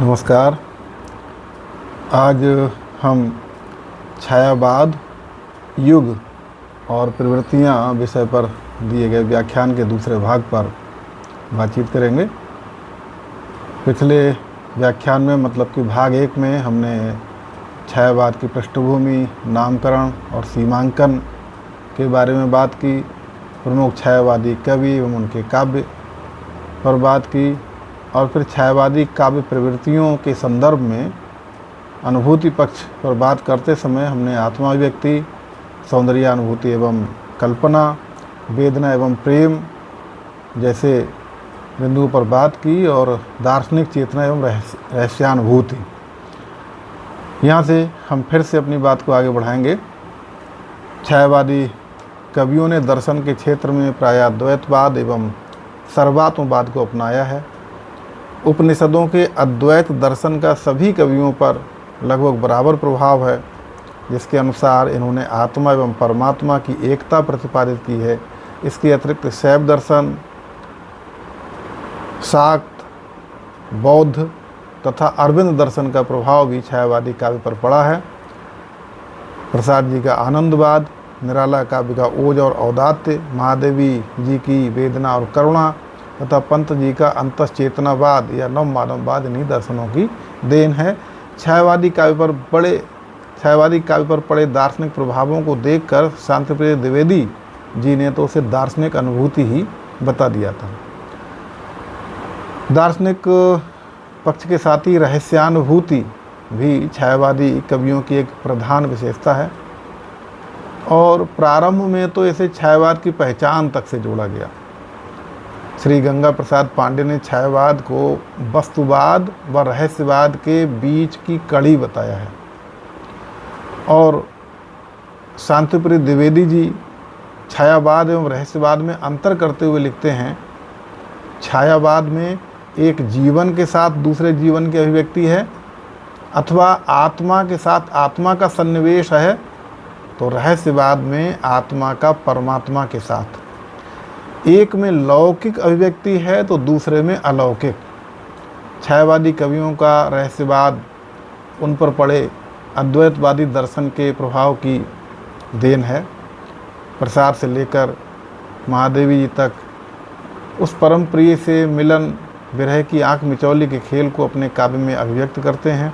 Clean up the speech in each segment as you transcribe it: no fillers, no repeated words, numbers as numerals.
नमस्कार। आज हम छायावाद, युग और प्रवृत्तियाँ विषय पर दिए गए व्याख्यान के दूसरे भाग पर बातचीत करेंगे। पिछले व्याख्यान में मतलब कि भाग 1 में हमने छायावाद की पृष्ठभूमि, नामकरण और सीमांकन के बारे में बात की। प्रमुख छायावादी कवि एवं उनके काव्य पर बात की और फिर छायावादी काव्य प्रवृत्तियों के संदर्भ में अनुभूति पक्ष पर बात करते समय हमने आत्माभिव्यक्ति, सौंदर्यानुभूति एवं कल्पना, वेदना एवं प्रेम जैसे बिंदुओं पर बात की और दार्शनिक चेतना एवं रहस्यानुभूति। यहाँ से हम फिर से अपनी बात को आगे बढ़ाएंगे। छायावादी कवियों ने दर्शन के क्षेत्र में प्रायः द्वैतवाद एवं सर्वात्मवाद को अपनाया है। उपनिषदों के अद्वैत दर्शन का सभी कवियों पर लगभग बराबर प्रभाव है, जिसके अनुसार इन्होंने आत्मा एवं परमात्मा की एकता प्रतिपादित की है। इसके अतिरिक्त शैव दर्शन, शाक्त, बौद्ध तथा अरविंद दर्शन का प्रभाव भी छायावादी काव्य पर पड़ा है। प्रसाद जी का आनंदवाद, निराला काव्य का ओज और औदात्य, महादेवी जी की वेदना और करुणा तथा पंत जी का अंतश्चेतनावाद या नवमानववाद इन्हीं दर्शनों की देन है। छायावादी काव्य पर पड़े दार्शनिक प्रभावों को देखकर शांतिप्रिय द्विवेदी जी ने तो उसे दार्शनिक अनुभूति ही बता दिया था। दार्शनिक पक्ष के साथ ही रहस्यानुभूति भी छायावादी कवियों की एक प्रधान विशेषता है और प्रारंभ में तो इसे छायावाद की पहचान तक से जोड़ा गया। श्री गंगा प्रसाद पांडे ने छायावाद को वस्तुवाद व रहस्यवाद के बीच की कड़ी बताया है और शांतिप्रिय द्विवेदी जी छायावाद एवं रहस्यवाद में अंतर करते हुए लिखते हैं, छायावाद में एक जीवन के साथ दूसरे जीवन की अभिव्यक्ति है अथवा आत्मा के साथ आत्मा का सन्निवेश है, तो रहस्यवाद में आत्मा का परमात्मा के साथ, एक में लौकिक अभिव्यक्ति है तो दूसरे में अलौकिक। छायावादी कवियों का रहस्यवाद उन पर पड़े अद्वैतवादी दर्शन के प्रभाव की देन है। प्रसाद से लेकर महादेवी जी तक उस परम प्रिय से मिलन, विरह की आंख मिचौली के खेल को अपने काव्य में अभिव्यक्त करते हैं।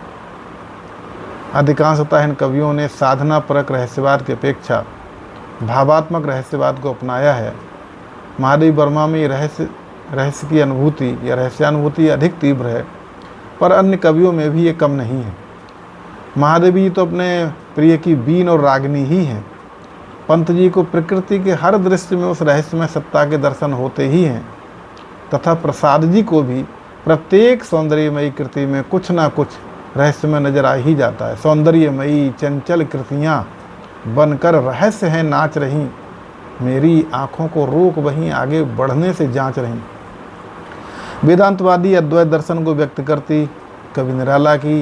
अधिकांशतः इन कवियों ने साधना परक रहस्यवाद की अपेक्षा भावात्मक रहस्यवाद को अपनाया है। महादेवी वर्मा में रहस्य की अनुभूति या रहस्यानुभूति अधिक तीव्र है, पर अन्य कवियों में भी ये कम नहीं है। महादेवी जी तो अपने प्रिय की बीन और रागिनी ही हैं। पंत जी को प्रकृति के हर दृश्य में उस रहस्यमय सत्ता के दर्शन होते ही हैं तथा प्रसाद जी को भी प्रत्येक सौंदर्यमयी कृति में कुछ ना कुछ रहस्यमय नजर आ ही जाता है। सौंदर्यमयी चंचल कृतियाँ बनकर रहस्य हैं नाच रहीं, मेरी आँखों को रोक वहीं आगे बढ़ने से जांच रहीं। वेदांतवादी अद्वैत दर्शन को व्यक्त करती कवि निराला की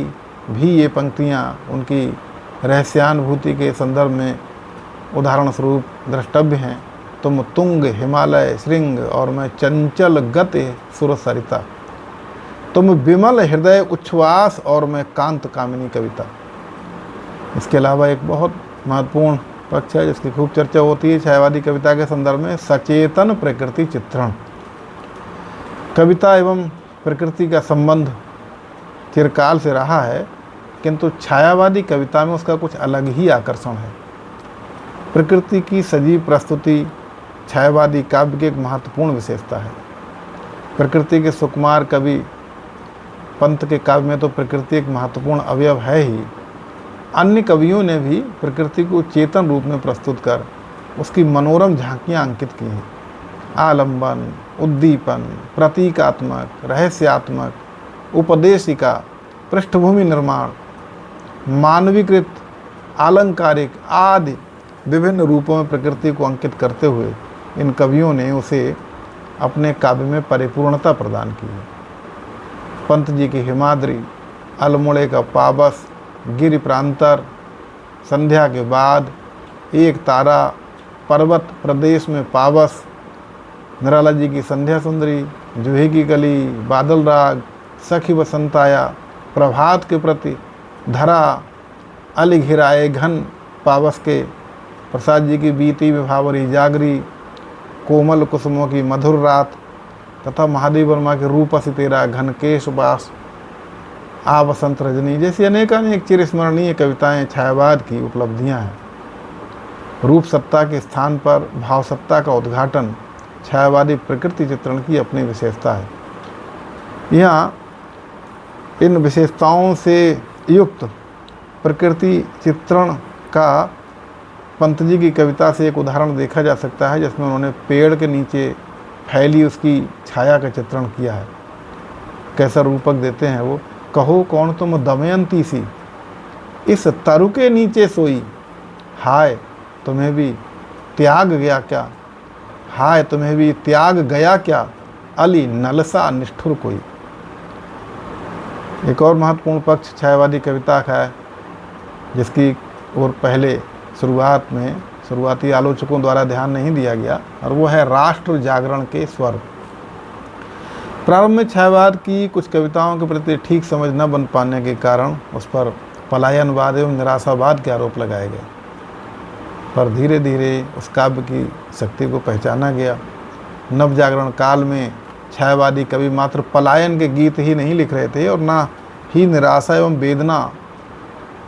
भी ये पंक्तियाँ उनकी रहस्यानुभूति के संदर्भ में उदाहरण स्वरूप द्रष्टव्य हैं। तुम तुंग हिमालय श्रृंग और मैं चंचल गति सुर सरिता, तुम विमल हृदय उच्छ्वास और मैं कांत कामिनी कविता। इसके अलावा एक बहुत महत्वपूर्ण पक्ष है जिसकी खूब चर्चा होती है छायावादी कविता के संदर्भ में, सचेतन प्रकृति चित्रण। कविता एवं प्रकृति का संबंध चिरकाल से रहा है, किंतु छायावादी कविता में उसका कुछ अलग ही आकर्षण है। प्रकृति की सजीव प्रस्तुति छायावादी काव्य की एक महत्वपूर्ण विशेषता है। प्रकृति के सुकुमार कवि पंत के काव्य में तो प्रकृति एक महत्वपूर्ण अवयव है ही। अन्य कवियों ने भी प्रकृति को चेतन रूप में प्रस्तुत कर उसकी मनोरम झांकियाँ अंकित की हैं। आलंबन, उद्दीपन, प्रतीकात्मक, रहस्यात्मक, उपदेशिका, पृष्ठभूमि निर्माण, मानवीकृत, आलंकारिक आदि विभिन्न रूपों में प्रकृति को अंकित करते हुए इन कवियों ने उसे अपने काव्य में परिपूर्णता प्रदान की है। पंत जी की हिमाद्री, अल्मोड़े का पाबस, गिरि प्रांतर, संध्या के बाद, एक तारा, पर्वत प्रदेश में पावस, निराला जी की संध्या सुंदरी, जूही की कली, बादल राग, सखी वसंताया, प्रभात के प्रति धरा अलि घिराए घन पावस के, प्रसाद जी की बीती विभावरी जागरी, कोमल कुसुमों की मधुर रात, तथा महादेव वर्मा के रूप असी तेरा घन केश बास, आ बसंत रजनी जैसी अनेकानेक चिरस्मरणीय कविताएं छायावाद की उपलब्धियां हैं। रूप सत्ता के स्थान पर भाव सत्ता का उद्घाटन छायावादी प्रकृति चित्रण की अपनी विशेषता है। यहाँ इन विशेषताओं से युक्त प्रकृति चित्रण का पंत जी की कविता से एक उदाहरण देखा जा सकता है, जिसमें उन्होंने पेड़ के नीचे फैली उसकी छाया का चित्रण किया है। कैसा रूपक देते हैं वो, कहो कौन तुम दमयंती सी, इस तरु के नीचे सोई, हाय तुम्हें भी त्याग गया क्या, हाय तुम्हें भी त्याग गया क्या, अली नलसा निष्ठुर कोई। एक और महत्वपूर्ण पक्ष छायावादी कविता का है, जिसकी ओर पहले शुरुआती आलोचकों द्वारा ध्यान नहीं दिया गया, और वो है राष्ट्र जागरण के स्वर। प्रारंभ में छायावाद की कुछ कविताओं के प्रति ठीक समझ न बन पाने के कारण उस पर पलायनवाद एवं निराशावाद के आरोप लगाए गए, पर धीरे धीरे उस काव्य की शक्ति को पहचाना गया। नव जागरण काल में छायावादी कवि मात्र पलायन के गीत ही नहीं लिख रहे थे, और ना ही निराशा एवं वेदना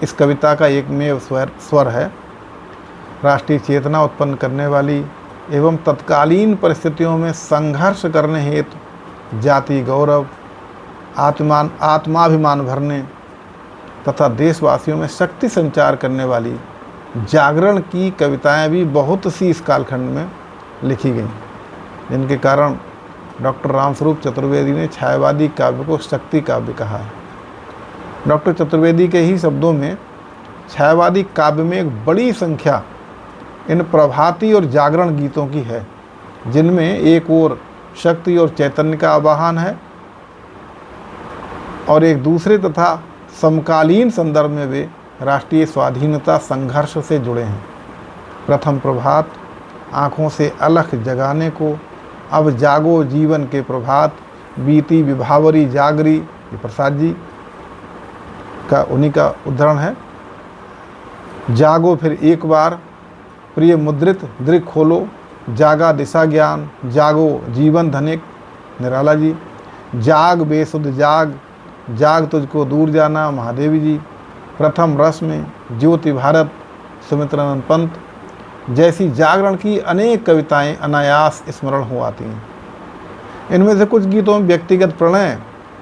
इस कविता का एकमेव स्वर है। राष्ट्रीय चेतना उत्पन्न करने वाली एवं तत्कालीन परिस्थितियों में संघर्ष करने हेतु जाति गौरव, आत्माभिमान भरने तथा देशवासियों में शक्ति संचार करने वाली जागरण की कविताएं भी बहुत सी इस कालखंड में लिखी गईं, जिनके कारण डॉक्टर रामस्वरूप चतुर्वेदी ने छायावादी काव्य को शक्ति काव्य कहा है। डॉक्टर चतुर्वेदी के ही शब्दों में छायावादी काव्य में एक बड़ी संख्या इन प्रभाती और जागरण गीतों की है, जिनमें एक ओर शक्ति और चैतन्य का आवाहन है, और एक दूसरे तथा समकालीन संदर्भ में वे राष्ट्रीय स्वाधीनता संघर्ष से जुड़े हैं। प्रथम प्रभात, आँखों से अलख जगाने को, अब जागो जीवन के प्रभात, बीती विभावरी जागरी, ये प्रसाद जी का उन्हीं का उदाहरण है। जागो फिर एक बार, प्रिय मुद्रित दृक खोलो, जागा दिशा ज्ञान, जागो जीवन धनिक, निराला जी। जाग बेसुध जाग, जाग तुझको दूर जाना, महादेवी जी। प्रथम रस में ज्योति भारत, सुमित्रानंद पंत जैसी जागरण की अनेक कविताएं अनायास स्मरण हो आती हैं। इनमें से कुछ गीतों में व्यक्तिगत प्रणय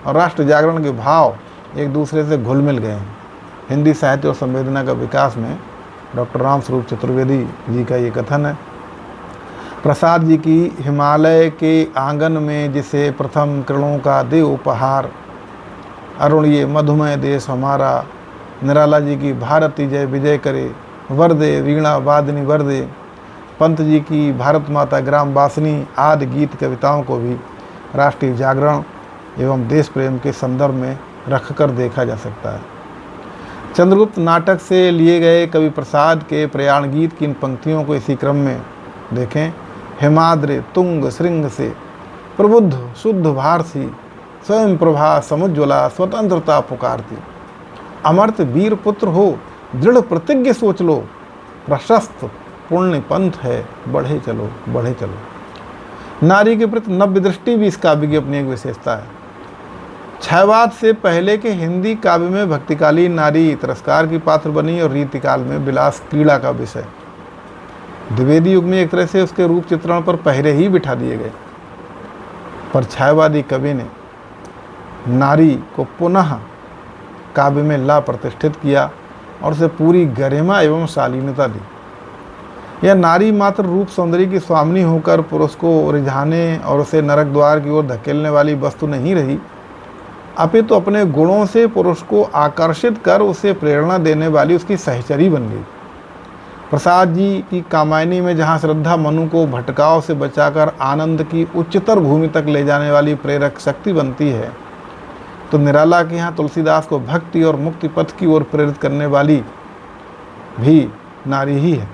और राष्ट्र जागरण के भाव एक दूसरे से घुल मिल गए हैं। हिंदी साहित्य और संवेदना का विकास में डॉक्टर रामस्वरूप चतुर्वेदी जी का ये कथन है। प्रसाद जी की हिमालय के आंगन में जिसे प्रथम किरणों का दे उपहार, अरुण ये मधुमय देश हमारा, निराला जी की भारती जय विजय करे, वरदे वीणा वादनी वरदे, पंत जी की भारत माता ग्राम वासिनी आदि गीत कविताओं को भी राष्ट्रीय जागरण एवं देश प्रेम के संदर्भ में रखकर देखा जा सकता है। चंद्रगुप्त नाटक से लिए गए कवि प्रसाद के प्रयाण गीत की इन पंक्तियों को इसी क्रम में देखें। हिमाद्रि तुंग श्रृंग से प्रबुद्ध शुद्ध भारसी, स्वयं प्रभा समुज्ज्वला स्वतंत्रता पुकारती, अमर्त वीर पुत्र हो दृढ़ प्रतिज्ञ सोच लो, प्रशस्त पुण्य पंथ है बढ़े चलो बढ़े चलो। नारी के प्रति नव्य दृष्टि भी इस काव्य की अपनी एक विशेषता है। छायावाद से पहले के हिंदी काव्य में भक्तिकालीन नारी तिरस्कार की पात्र बनी और रीतिकाल में विलास पीड़ा का विषय। द्विवेदी युग में एक तरह से उसके रूप चित्रण पर पहरे ही बिठा दिए गए, पर छायावादी कवि ने नारी को पुनः काव्य में ला प्रतिष्ठित किया और उसे पूरी गरिमा एवं शालीनता दी। यह नारी मात्र रूप सौंदर्य की स्वामिनी होकर पुरुष को रिझाने और उसे नरक द्वार की ओर धकेलने वाली वस्तु नहीं रही, अपितु तो अपने गुणों से पुरुष को आकर्षित कर उसे प्रेरणा देने वाली उसकी सहचरी बन गई। प्रसाद जी की कामायनी में जहाँ श्रद्धा मनु को भटकाव से बचाकर आनंद की उच्चतर भूमि तक ले जाने वाली प्रेरक शक्ति बनती है, तो निराला के यहाँ तुलसीदास को भक्ति और मुक्ति पथ की ओर प्रेरित करने वाली भी नारी ही है।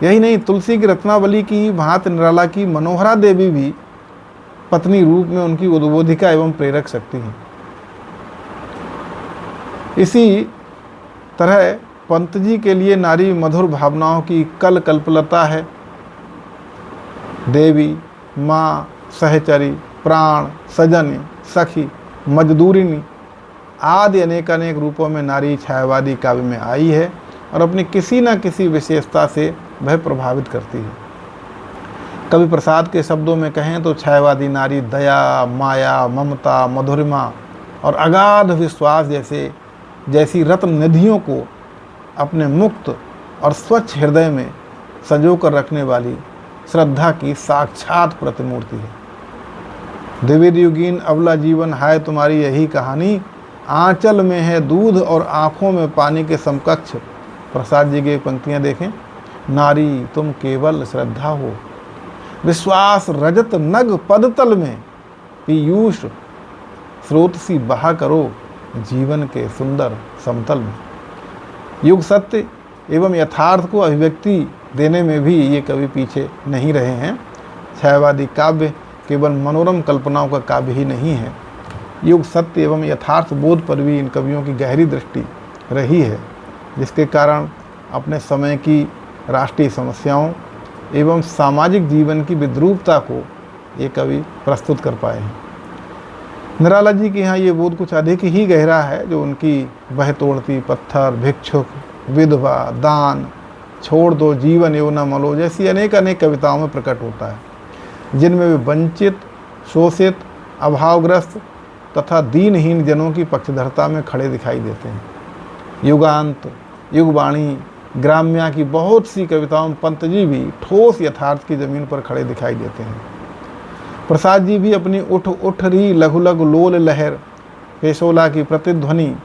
यही नहीं, तुलसी की रत्नावली की भांति निराला की मनोहरा देवी भी पत्नी रूप में उनकी उद्बोधिका एवं प्रेरक शक्ति है। इसी तरह पंत जी के लिए नारी मधुर भावनाओं की कल कल्पलता है। देवी, माँ, सहचरी, प्राण, सजनी, सखी, मजदूरिनी आदि अनेकानेक रूपों में नारी छायावादी काव्य में आई है और अपनी किसी न किसी विशेषता से वह प्रभावित करती है। कवि प्रसाद के शब्दों में कहें तो छायावादी नारी दया, माया, ममता, मधुरिमा और अगाध विश्वास जैसी रत्न निधियों को अपने मुक्त और स्वच्छ हृदय में संजो कर रखने वाली श्रद्धा की साक्षात प्रतिमूर्ति है। द्विविध युगीन अबला जीवन हाय तुम्हारी यही कहानी, आंचल में है दूध और आँखों में पानी के समकक्ष। प्रसाद जी की पंक्तियाँ देखें। नारी तुम केवल श्रद्धा हो, विश्वास रजत नग पदतल में, पीयूष स्रोत सी बहा करो जीवन के सुंदर समतल में। युग सत्य एवं यथार्थ को अभिव्यक्ति देने में भी ये कवि पीछे नहीं रहे हैं। छायावादी काव्य केवल मनोरम कल्पनाओं का काव्य ही नहीं है, युग सत्य एवं यथार्थ बोध पर भी इन कवियों की गहरी दृष्टि रही है, जिसके कारण अपने समय की राष्ट्रीय समस्याओं एवं सामाजिक जीवन की विद्रूपता को ये कवि प्रस्तुत कर पाए हैं। निराला जी के यहाँ ये बोध कुछ अधिक ही गहरा है, जो उनकी बह तोड़ती पत्थर, भिक्षुक, विधवा, दान, छोड़ दो जीवन एवं न मलो जैसी अनेक कविताओं में प्रकट होता है, जिनमें वे वंचित, शोषित, अभावग्रस्त तथा दीनहीन जनों की पक्षधरता में खड़े दिखाई देते हैं। युगांत, युगवाणी, ग्राम्या की बहुत सी कविताओं में पंत जी भी ठोस यथार्थ की जमीन पर खड़े दिखाई देते हैं। प्रसाद जी भी अपनी उठ उठ री लघु लघु लोल लहर, पेशोला की प्रतिध्वनि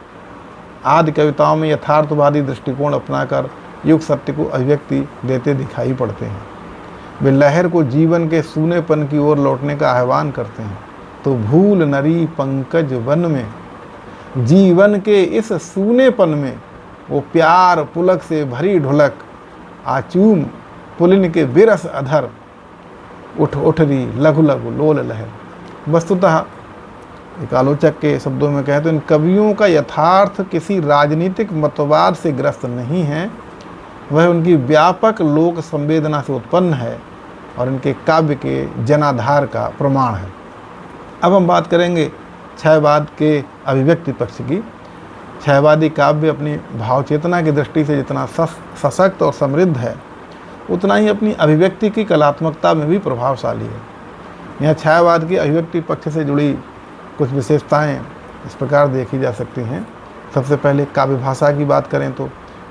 आदि कविताओं में यथार्थवादी दृष्टिकोण अपनाकर युग सत्य को अभिव्यक्ति देते दिखाई पड़ते हैं। वे लहर को जीवन के सूनेपन की ओर लौटने का आह्वान करते हैं। तो भूल नरी पंकज वन में, जीवन के इस सूनेपन में वो प्यार पुलक से भरी ढुलक, आचूम पुलिन के बिरस अधर, उठ उठ री लघु लघु लोल लहर। वस्तुतः एक आलोचक के शब्दों में कहें तो इन कवियों का यथार्थ किसी राजनीतिक मतवाद से ग्रस्त नहीं है, वह उनकी व्यापक लोक संवेदना से उत्पन्न है और इनके काव्य के जनाधार का प्रमाण है। अब हम बात करेंगे छायावाद के अभिव्यक्ति पक्ष की। छायावादी काव्य अपनी भाव चेतना की दृष्टि से जितना सशक्त और समृद्ध है, उतना ही अपनी अभिव्यक्ति की कलात्मकता में भी प्रभावशाली है। यहाँ छायावाद की अभिव्यक्ति पक्ष से जुड़ी कुछ विशेषताएं इस प्रकार देखी जा सकती हैं। सबसे पहले काव्य भाषा की बात करें तो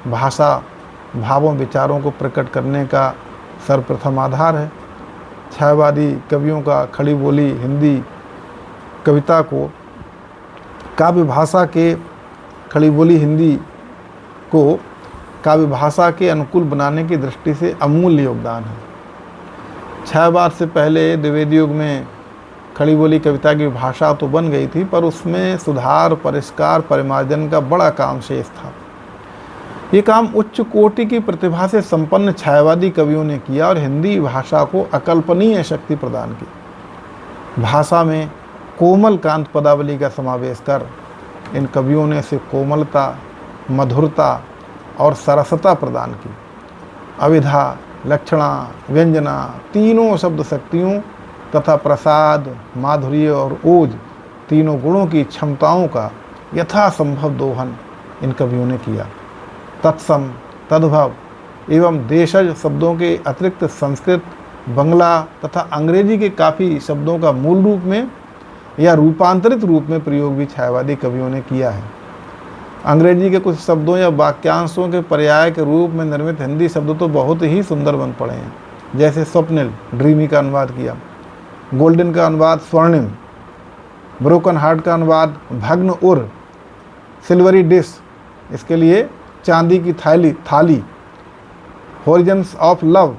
भाषा भावों विचारों को प्रकट करने का सर्वप्रथम आधार है। छायावादी कवियों का खड़ी बोली हिंदी कविता को काव्य भाषा के खड़ी बोली हिंदी को काव्य भाषा के अनुकूल बनाने की दृष्टि से अमूल्य योगदान है। छायावाद से पहले द्विवेदी युग में खड़ी बोली कविता की भाषा तो बन गई थी, पर उसमें सुधार, परिष्कार, परिमार्जन का बड़ा काम शेष था। ये काम उच्च कोटि की प्रतिभा से संपन्न छायावादी कवियों ने किया और हिंदी भाषा को अकल्पनीय शक्ति प्रदान की। भाषा में कोमल कांत पदावली का समावेश कर इन कवियों ने इसे कोमलता, मधुरता और सरसता प्रदान की। अविधा, लक्षणा, व्यंजना तीनों शब्द शक्तियों तथा प्रसाद, माधुर्य और ओज तीनों गुणों की क्षमताओं का यथासंभव दोहन इन कवियों ने किया। तत्सम, तद्भव एवं देशज शब्दों के अतिरिक्त संस्कृत, बंगला तथा अंग्रेजी के काफ़ी शब्दों का मूल रूप में या रूपांतरित रूप में प्रयोग भी छायावादी कवियों ने किया है। अंग्रेजी के कुछ शब्दों या वाक्यांशों के पर्याय के रूप में निर्मित हिंदी शब्द तो बहुत ही सुंदर बन पड़े हैं, जैसे स्वप्निल, ड्रीमी का अनुवाद किया, गोल्डन का अनुवाद स्वर्णिम, ब्रोकन हार्ट का अनुवाद भग्न उर, सिल्वरी डिश इसके लिए चांदी की थाली, होरिजन्स ऑफ लव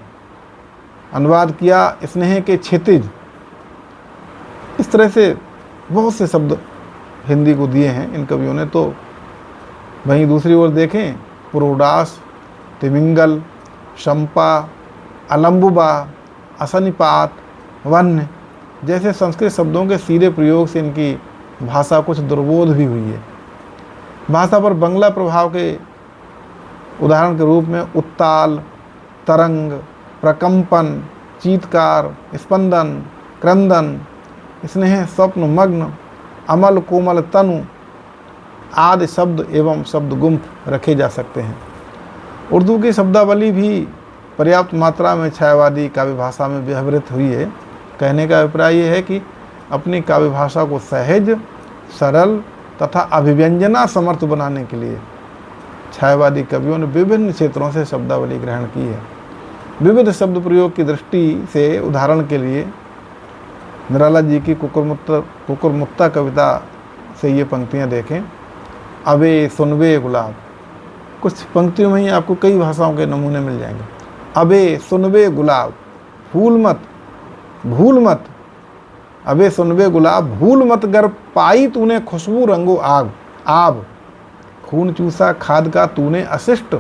अनुवाद किया स्नेह के क्षितिज। इस तरह से बहुत से शब्द हिंदी को दिए हैं इन कवियों ने। तो वहीं दूसरी ओर देखें, पुरोडास, तिमिंगल, शंपा, अलम्बुबा, असनिपात, वन्य जैसे संस्कृत शब्दों के सीधे प्रयोग से इनकी भाषा कुछ दुर्बोध भी हुई है। भाषा पर बंगला प्रभाव के उदाहरण के रूप में उत्ताल, तरंग, प्रकंपन, चीत्कार, स्पंदन, क्रंदन, स्नेह, स्वप्न, मग्न, अमल, कोमल, तनु आदि शब्द एवं शब्द गुम्फ रखे जा सकते हैं। उर्दू की शब्दावली भी पर्याप्त मात्रा में छायावादी काव्य भाषा में व्यवहृत हुई है। कहने का अभिप्राय ये है कि अपनी काव्य भाषा को सहज, सरल तथा अभिव्यंजना समर्थ बनाने के लिए छायावादी कवियों ने विभिन्न क्षेत्रों से शब्दावली ग्रहण की है। विविध शब्द प्रयोग की दृष्टि से उदाहरण के लिए निराला जी की कुकुरमुत्ता कविता से ये पंक्तियाँ देखें। अबे सुनबे गुलाब, कुछ पंक्तियों में ही आपको कई भाषाओं के नमूने मिल जाएंगे। अबे सुनबे गुलाब, भूल मत, भूल मत, अबे सुनबे गुलाब, भूल मत गर पाई तूने खुशबू रंगो आग, आब खून चूसा खाद का तूने अशिष्ट,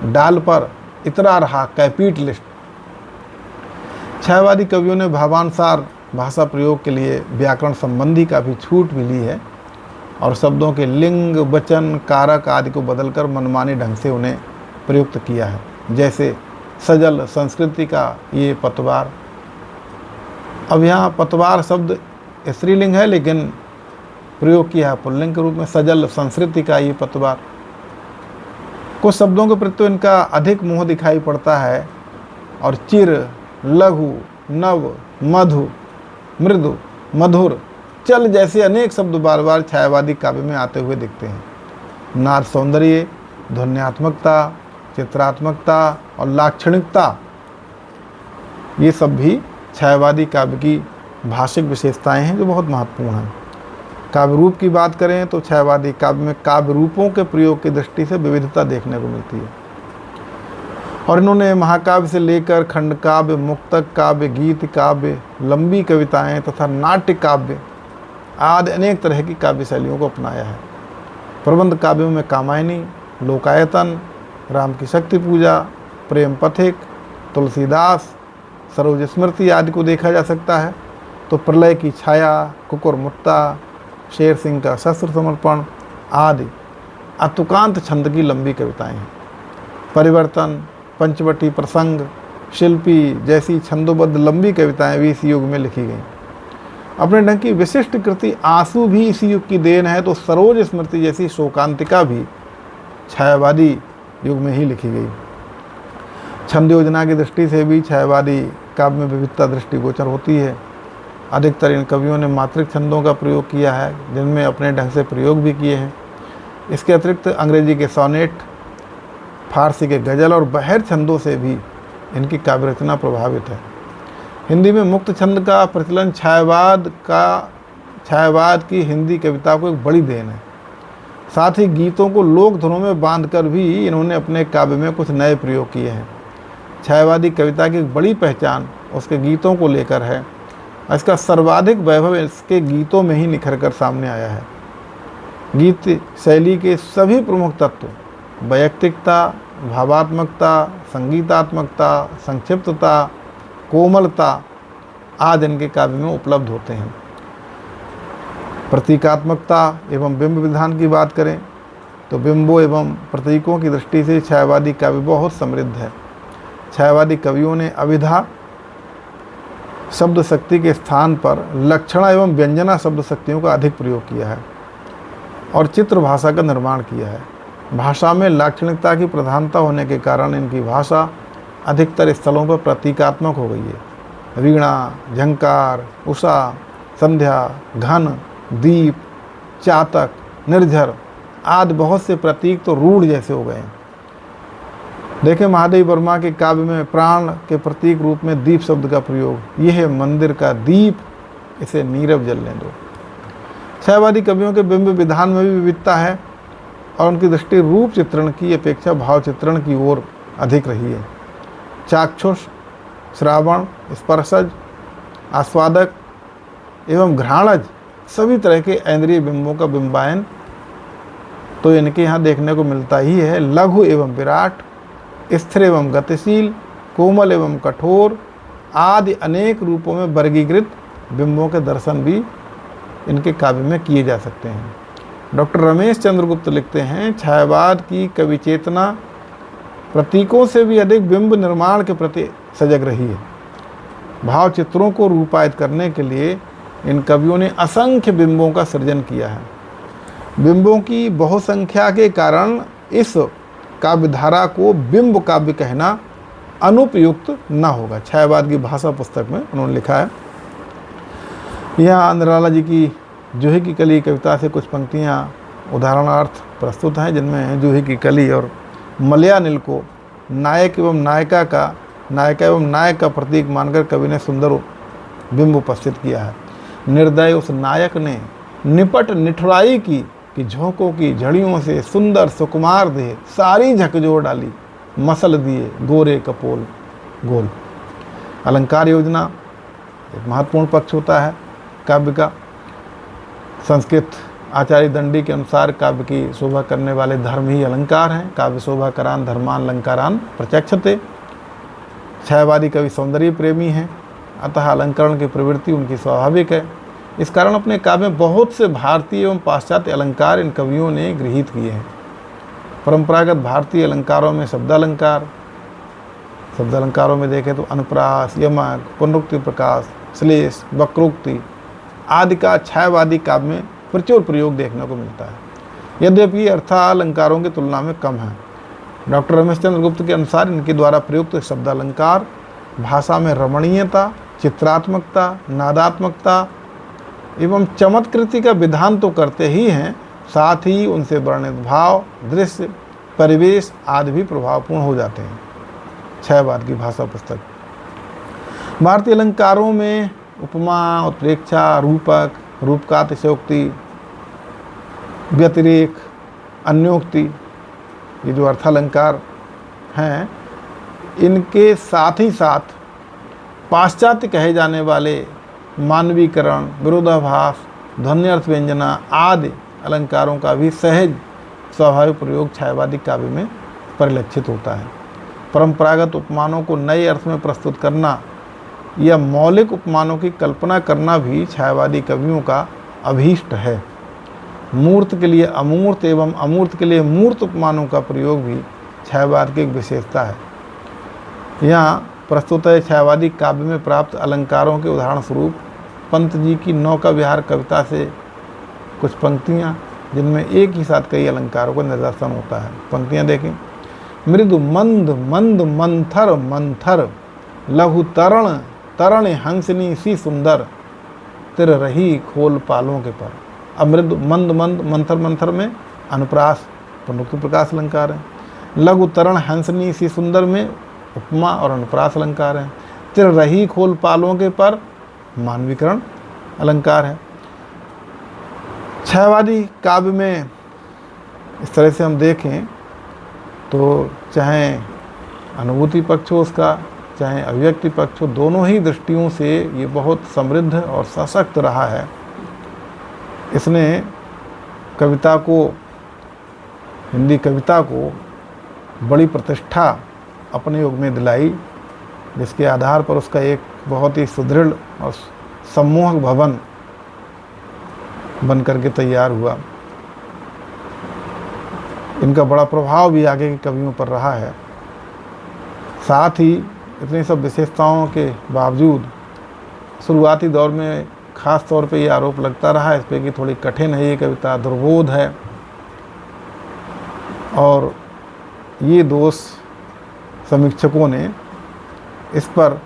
डाल पर इतरा रहा कैपीट लिस्ट। छायावादी कवियों ने भावानुसार भाषा प्रयोग के लिए व्याकरण संबंधी काफ़ी छूट भी ली है और शब्दों के लिंग, वचन, कारक आदि को बदलकर मनमाने ढंग से उन्हें प्रयुक्त किया है। जैसे सजल संस्कृति का ये पतवार। अब यहाँ पतवार शब्द स्त्रीलिंग है लेकिन प्रयोग किया है पुल्लिंग के रूप में, सजल संस्कृति का ये पतवार। कुछ शब्दों के प्रति इनका अधिक मोह दिखाई पड़ता है और चिर, लघु, नव, मधु, मृदु, मधुर, चल जैसे अनेक शब्द बार बार छायावादी काव्य में आते हुए दिखते हैं। नाद सौंदर्य, ध्वन्यात्मकता, चित्रात्मकता और लाक्षणिकता, ये सब भी छायावादी काव्य की भाषिक विशेषताएं हैं जो बहुत महत्वपूर्ण हैं। काव्य रूप की बात करें तो छायावादी काव्य में काव्य रूपों के प्रयोग की दृष्टि से विविधता देखने को मिलती है और इन्होंने महाकाव्य से लेकर खंड काव्य, मुक्तक काव्य, गीत काव्य, लंबी कविताएं तथा नाट्य काव्य आदि अनेक तरह की काव्य शैलियों को अपनाया है। प्रबंध काव्यों में कामायनी, लोकायतन, राम की शक्ति पूजा, प्रेम पथिक, तुलसीदास, सरोज स्मृति आदि को देखा जा सकता है। तो प्रलय की छाया, कुकुरमुत्ता, शेर सिंह का शस्त्र समर्पण आदि अतुकांत छंद की लंबी कविताएं हैं। परिवर्तन, पंचवटी प्रसंग, शिल्पी जैसी छंदोबद्ध लंबी कविताएं भी इस युग में लिखी गईं। अपने ढंग की विशिष्ट कृति आंसू भी इसी युग की देन है। तो सरोज स्मृति जैसी शोकांतिका भी छायावादी युग में ही लिखी गई। छंद योजना की दृष्टि से भी छायावादी काव्य में विविधता दृष्टिगोचर होती है। अधिकतर इन कवियों ने मात्रिक छंदों का प्रयोग किया है जिनमें अपने ढंग से प्रयोग भी किए हैं। इसके अतिरिक्त अंग्रेजी के सोनेट, फारसी के गज़ल और बहर छंदों से भी इनकी काव्य रचना प्रभावित है। हिंदी में मुक्त छंद का प्रचलन छायावाद की हिंदी कविता को एक बड़ी देन है। साथ ही गीतों को लोक धुनों में बांधकर भी इन्होंने अपने काव्य में कुछ नए प्रयोग किए हैं। छायावादी कविता की एक बड़ी पहचान उसके गीतों को लेकर है। इसका सर्वाधिक वैभव इसके गीतों में ही निखर कर सामने आया है। गीत शैली के सभी प्रमुख तत्व वैयक्तिकता, भावात्मकता, संगीतात्मकता, संक्षिप्तता, कोमलता आदि इनके काव्य में उपलब्ध होते हैं। प्रतीकात्मकता एवं बिंब विधान की बात करें तो बिंबों एवं प्रतीकों की दृष्टि से छायावादी काव्य बहुत समृद्ध है। छायावादी कवियों ने अभिधा शब्द शक्ति के स्थान पर लक्षणा एवं व्यंजना शब्द शक्तियों का अधिक प्रयोग किया है और चित्र भाषा का निर्माण किया है। भाषा में लाक्षणिकता की प्रधानता होने के कारण इनकी भाषा अधिकतर स्थलों पर प्रतीकात्मक हो गई है। वीणा, झंकार, उषा, संध्या, घन, दीप, चातक, निर्झर आदि बहुत से प्रतीक तो रूढ़ जैसे हो गए हैं। देखें महादेव वर्मा के काव्य में प्राण के प्रतीक रूप में दीप शब्द का प्रयोग। यह है मंदिर का दीप, इसे नीरव जलने दो। छायावादी कवियों के बिंब विधान में भी विविधता है और उनकी दृष्टि रूप चित्रण की अपेक्षा भाव चित्रण की ओर अधिक रही है। चाक्षुष, श्रावण, स्पर्शज, आस्वादक एवं घ्राणज सभी तरह के इंद्रिय बिंबों का बिंबायन तो इनके यहाँ देखने को मिलता ही है। लघु एवं विराट, स्थिर एवं गतिशील, कोमल एवं कठोर आदि अनेक रूपों में वर्गीकृत बिंबों के दर्शन भी इनके काव्य में किए जा सकते हैं। डॉक्टर रमेश चंद्र गुप्त लिखते हैं, छायावाद की कवि चेतना प्रतीकों से भी अधिक बिंब निर्माण के प्रति सजग रही है। भाव चित्रों को रूपायित करने के लिए इन कवियों ने असंख्य बिंबों का सृजन किया है। बिंबों की बहुसंख्या के कारण इस काव्यधारा को बिंब काव्य कहना अनुपयुक्त न होगा। छायावाद की भाषा पुस्तक में उन्होंने लिखा है। यहाँ निराला जी की जूही की कली कविता से कुछ पंक्तियाँ उदाहरणार्थ प्रस्तुत हैं, जिनमें जूही की कली और मलयानिल को नायक एवं नायक का प्रतीक मानकर कवि ने सुंदर बिंब उपस्थित किया है। निर्दय उस नायक ने निपट निठुराई की कि झोंकों की झड़ियों से सुंदर सुकुमार देह सारी झकझोर डाली, मसल दिए गोरे कपोल गोल। अलंकार योजना एक महत्वपूर्ण पक्ष होता है काव्य का। संस्कृत आचार्य दंडी के अनुसार काव्य की शोभा करने वाले धर्म ही अलंकार हैं। काव्य शोभा करान धर्मान अलंकारान प्रत्यक्षते। छायावादी कवि सौंदर्य प्रेमी हैं, अतः अलंकरण की प्रवृत्ति उनकी स्वाभाविक है। इस कारण अपने काव्य में बहुत से भारतीय एवं पाश्चात्य अलंकार इन कवियों ने गृहीत किए हैं। परंपरागत भारतीय अलंकारों में शब्दालंकारों में देखें तो अनुप्रास, यमक, पुनरुक्ति प्रकाश, श्लेष, वक्रोक्ति आदि का छायावादी काव्य में प्रचुर प्रयोग देखने को मिलता है, यद्यपि अर्थालंकारों की तुलना में कम है। डॉक्टर रमेश चंद्र गुप्त के अनुसार इनके द्वारा प्रयुक्त शब्दालंकार भाषा में रमणीयता, चित्रात्मकता, नादात्मकता एवं चमत्कृति का विधान तो करते ही हैं, साथ ही उनसे वर्णित भाव, दृश्य, परिवेश आदि भी प्रभावपूर्ण हो जाते हैं। छायावाद की भाषा पुस्तक। भारतीय अलंकारों में उपमा, उत्प्रेक्षा, रूपक, रूपकातिशयोक्ति, व्यतिरेक, अन्योक्ति, ये जो अर्थालंकार हैं, इनके साथ ही साथ पाश्चात्य कहे जाने वाले मानवीकरण, विरोधाभास, ध्वनि अर्थ व्यंजना आदि अलंकारों का भी सहज स्वाभाविक प्रयोग छायावादी काव्य में परिलक्षित होता है। परंपरागत उपमानों को नए अर्थ में प्रस्तुत करना या मौलिक उपमानों की कल्पना करना भी छायावादी कवियों का अभीष्ट है। मूर्त के लिए अमूर्त एवं अमूर्त के लिए मूर्त उपमानों का प्रयोग भी छायावाद की एक विशेषता है। यहाँ प्रस्तुत है छायावादी काव्य में प्राप्त अलंकारों के उदाहरण स्वरूप पंत जी की नौका विहार कविता से कुछ पंक्तियाँ, जिनमें एक ही साथ कई अलंकारों का निदर्शन होता है। पंक्तियाँ देखें। मृदु मंद मंद मंथर मंथर, लघु तरण तरण हंसनी सी सुंदर, तिर रही खोल पालों के पर। अब मृदु मंद मंद मंथर मंथर में अनुप्रास पुनरुक्ति प्रकाश अलंकार है। लघु तरण हंसनी सी सुंदर में उपमा और अनुप्रास अलंकार है। तिर रही खोल पालों के पर मानवीकरण अलंकार है। छायावादी काव्य में इस तरह से हम देखें तो चाहे अनुभूति पक्ष हो उसका, चाहे अभिव्यक्ति पक्ष हो, दोनों ही दृष्टियों से ये बहुत समृद्ध और सशक्त रहा है। इसने कविता को, हिंदी कविता को बड़ी प्रतिष्ठा अपने युग में दिलाई, जिसके आधार पर उसका एक बहुत ही सुदृढ़ और सम्मोहक भवन बन करके तैयार हुआ। इनका बड़ा प्रभाव भी आगे के कवियों पर रहा है। साथ ही इतनी सब विशेषताओं के बावजूद शुरुआती दौर में खास तौर पे ये आरोप लगता रहा इस पर कि थोड़ी कठिन है ये कविता, दुर्बोध है, और ये दोष समीक्षकों ने इस पर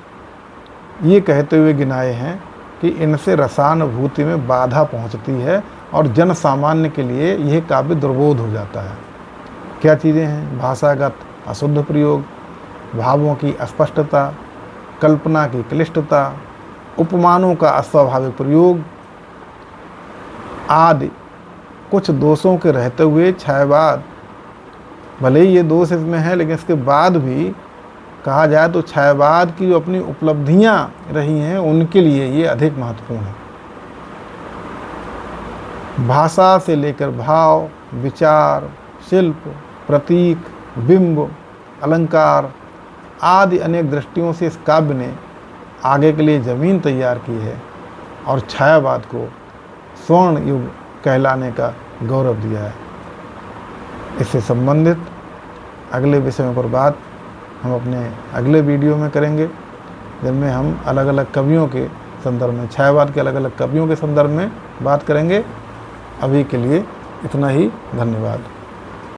ये कहते हुए गिनाए हैं कि इनसे रसानुभूति में बाधा पहुंचती है और जन सामान्य के लिए यह काव्य दुर्बोध हो जाता है। क्या चीज़ें हैं? भाषागत अशुद्ध प्रयोग, भावों की अस्पष्टता, कल्पना की क्लिष्टता, उपमानों का अस्वाभाविक प्रयोग आदि कुछ दोषों के रहते हुए छायावाद, भले ही ये दोष इसमें है, लेकिन इसके बाद भी कहा जाए तो छायावाद की जो अपनी उपलब्धियां रही हैं उनके लिए ये अधिक महत्वपूर्ण है। भाषा से लेकर भाव, विचार, शिल्प, प्रतीक, बिंब, अलंकार आदि अनेक दृष्टियों से इस काव्य ने आगे के लिए ज़मीन तैयार की है और छायावाद को स्वर्ण युग कहलाने का गौरव दिया है। इससे संबंधित अगले विषयों पर बात हम अपने अगले वीडियो में करेंगे, जिनमें हम अलग अलग कवियों के संदर्भ में, छायावाद के अलग अलग कवियों के संदर्भ में बात करेंगे। अभी के लिए इतना ही, धन्यवाद।